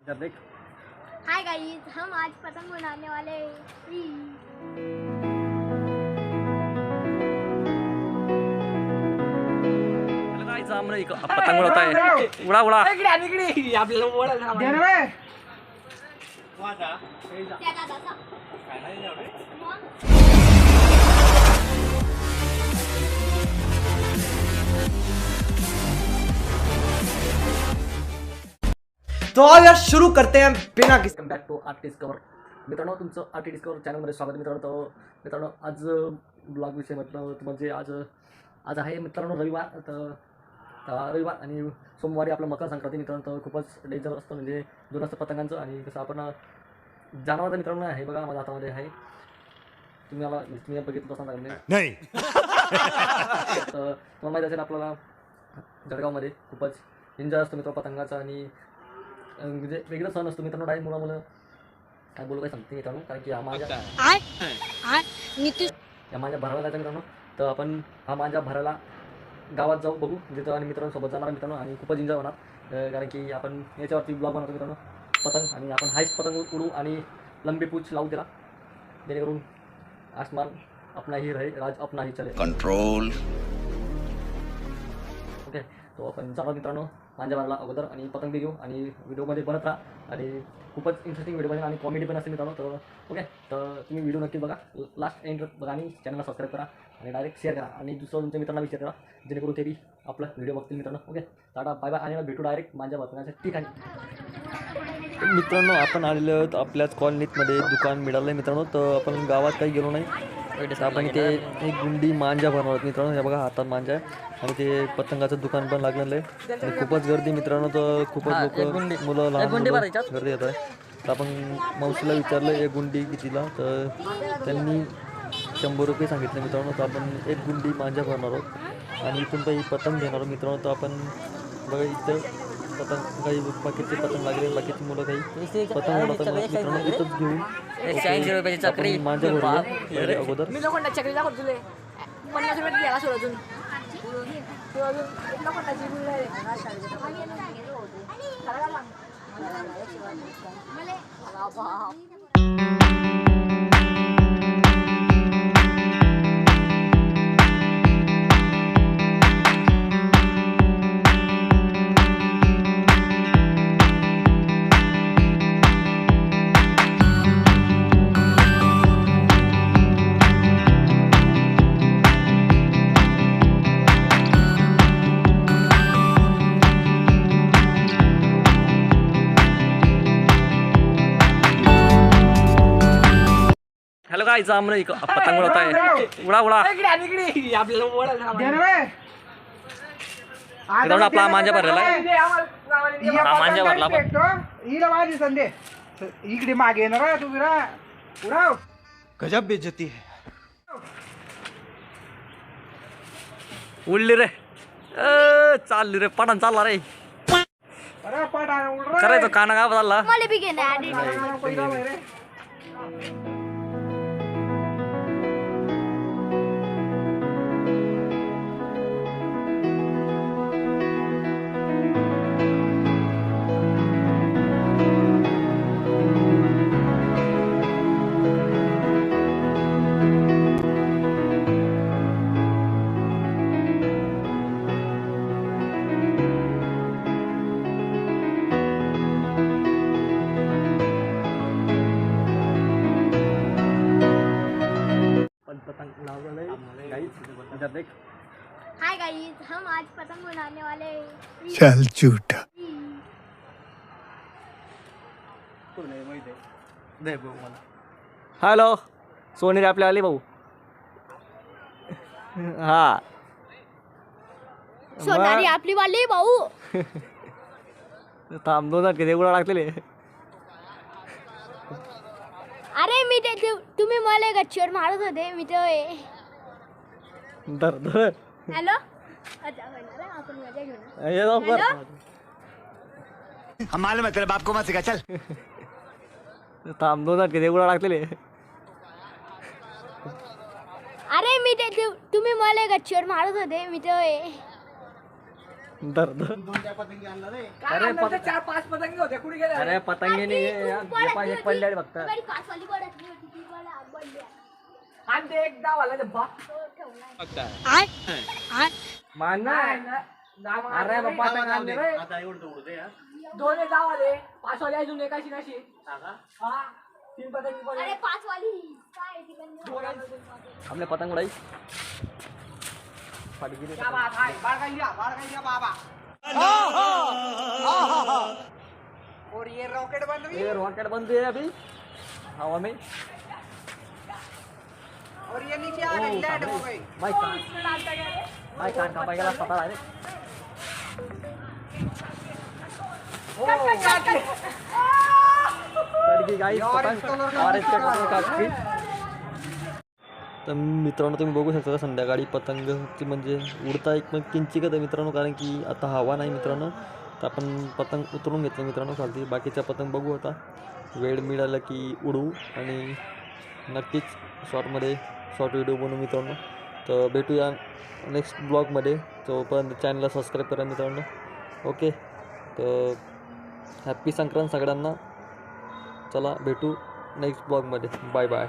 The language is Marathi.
देख। हाय गाइस, हम आज पतंग उड़ाने वाले हैं। हेलो गाइस, हम एक पतंग उड़ाता है। उड़ा उड़ा इकडे आपल्याला ओळख त्या दादाचा तो आज यार शुरू करते हैं बिना किसी वेलकम बॅक टू आर्ट डिस्कवर. मित्रांनो, तुमचं आर्ट डिस्कवर चॅनलमध्ये स्वागत. मित्रांनो आज ब्लॉग विषय म्हटलं तर म्हणजे आज आहे मित्रांनो रविवार. तर रविवार आणि सोमवारी आपलं मकर संक्रांती. मित्रांनो तर खूपच डेंजर असतं, म्हणजे दोन असतं पतंगांचं. आणि कसं आपण जाणवतं तर मित्रांनो आहे बघा माझ्या हातामध्ये आहे. तुम्ही बघितलं असणार नाही. तर तुम्हाला माहीत असेल आपल्याला जळगावमध्ये खूपच एन्जॉय असतो मित्र पतंगाचा. आणि म्हणजे वेगळं सण असतो मित्रांनो. डायरेक्ट मुलं काय बोलू काय सांगते मित्रांनो, कारण की हा माझ्या भराला जायचा मित्रांनो. तर आपण हा माझ्या भराला गावात जाऊ बघू जिथं, आणि मित्रांसोबत जाणार मित्रांनो. आणि खूपच एन्जॉय होणार, कारण की आपण याच्यावरती ब्लॉग बनवतो मित्रांनो पतंग. आणि आपण हाईस्ट पतंग उडू आणि लंबी पूछ लावू त्याला, जेणेकरून आसमान अपना ही रहे, राज अपना ही चले. कंट्रोल. ओके, तो आपण जाणार मित्रांनो माझ्या भराला अगोदर, आणि पतंग घेऊ आणि व्हिडिओमध्ये बनत राहा. आणि खूपच इंटरेस्टिंग व्हिडिओ बनेल आणि कॉमेडी पण असते मित्रांनो. तर ओके, तर तुम्ही व्हिडिओ नक्की बघा, लास्ट एंड बघा आणि चॅनलला सबस्क्राईब करा आणि डायरेक्ट शेअर करा आणि दुसरं तुमच्या मित्रांना शेअर करा, जेणेकरून ते बी आपला व्हिडिओ बघतील मित्रांनो. ओके, टाटा बाय बाय, आणि भेटू डायरेक्ट माझ्या पतंगाच्या ठिकाणी. मित्रांनो, आपण आलेलो आहोत आपल्याच कॉलनीतमध्ये दुकान मिळालं आहे मित्रांनो. तर आपण गावात काही गेलो नाही. आपण इथे एक गुंडी मांजा भरणार आहोत मित्रांनो. हे बघा हातात मांजा आहे, आणि ते पतंगाचं दुकान पण लागलेलं आहे. आणि खूपच गर्दी मित्रांनो. तर खूपच लोक मुलं लहान गर्दी येत आहे. तर आपण मावशीला विचारलं एक गुंडी कितीला, तर त्यांनी 100 रुपये सांगितले मित्रांनो. तर आपण एक गुंडी मांजा भरणार आहोत आणि इथून काही पतंग घेणार आहोत मित्रांनो. तर आपण बघा इथं पतंग, काही बाकीचे पतंग लागले, बाकीची मुलं काही पतंग उडवतात मित्रांनो. इथंच घेऊन 180 रुपयाची चक्री मांजा भरूया अगोदर. मी लोखंडा चक्री दाखवतो तुले 50 रुपये द्यायला सोडून लोखंडाची हॅलो गाइस, हम एक पतंग उड़ाता है. उड़ा उड़ा इकडे आपल्याला ओळख मित्रांनो, आपला मांजा भरलेला आहे. हा मांजा भरला आपण. हिला माझी संदे इकडे मागे ना रा, तू विरा उडाव. गजब बेइज्जती है. उडली रे, चालली रे, पटान चालला रे. अरे पाटा उड रे. करायचं काना गाव चालला. मला बी घेणार आधी. पहिला रे. पतंग लावलेलं गाइस. देख. हाय गाइस, हम आज पतंग उड़ाने वाले हैं। चल झूठा. हॅलो, सोनेरी आपल्या आले भाऊ. हा सोनारी आपली वाली भाऊ. थांब, 2 किती उडा लागलेले. अरे मी ते तुम्ही मला गच्चीवर मारत होते, मी ते धर धर. हॅलो. अच्छा बरं, आपण मजा घेऊ. ये जाऊ कर. हम मालूम है तेरे बाप को मत सिखा. चल. थांब, 2 किती उडा लागलेले. अरे मी ते तुम्ही मला गच्चीवर मारत होते, मी ते दर दर. अरे नंतर 4-5 पतंग होत्या कुठे गेल्या अरे पतंगी नाही एक पडले फक्त. माझी पाचवाली पडतली होती ती मला आवडली. आणि ते एक डाव आला ते बा तो ठेवला. मान ना. अरे बाबा पतंग आणले रे. दोन एक डाव आले 5 वाले अजून एकाशी नाशी हा 3 पतंगी पडले अरे पाचवाली काय आहे ती पण? आपले पतंग उडाई फाटी गेली. क्या बात है बाढ़ गई बाबा और ये रॉकेट बन रही ये रॉकेट बंद है अभी हवा में. और ये नीचे आ गई लैंड हो गई माय कान कापाय गेला पता आहे. तडकी गाईस पतंग ऑरेंज कलर कापली. तर मित्रांनो तुम्ही बघू शकता संध्याकाळी पतंगची म्हणजे उडता एक पण किंचित आहे मित्रांनो, कारण की आता हवा नाही मित्रांनो. तर आपण पतंग उतरून घेतलं मित्रांनो खालती. बाकीच्या पतंग बघू आता वेळ मिळाला की उडवू आणि नक्कीच शॉर्ट व्हिडिओ बनवू मित्रांनो. तर भेटूया नेक्स्ट ब्लॉगमध्ये. तोपर्यंत चॅनलला सबस्क्राईब करा मित्रांनो. ओके, तर हॅप्पी संक्रांत सगळ्यांना. चला भेटू नेक्स्ट ब्लॉगमध्ये. Bye bye.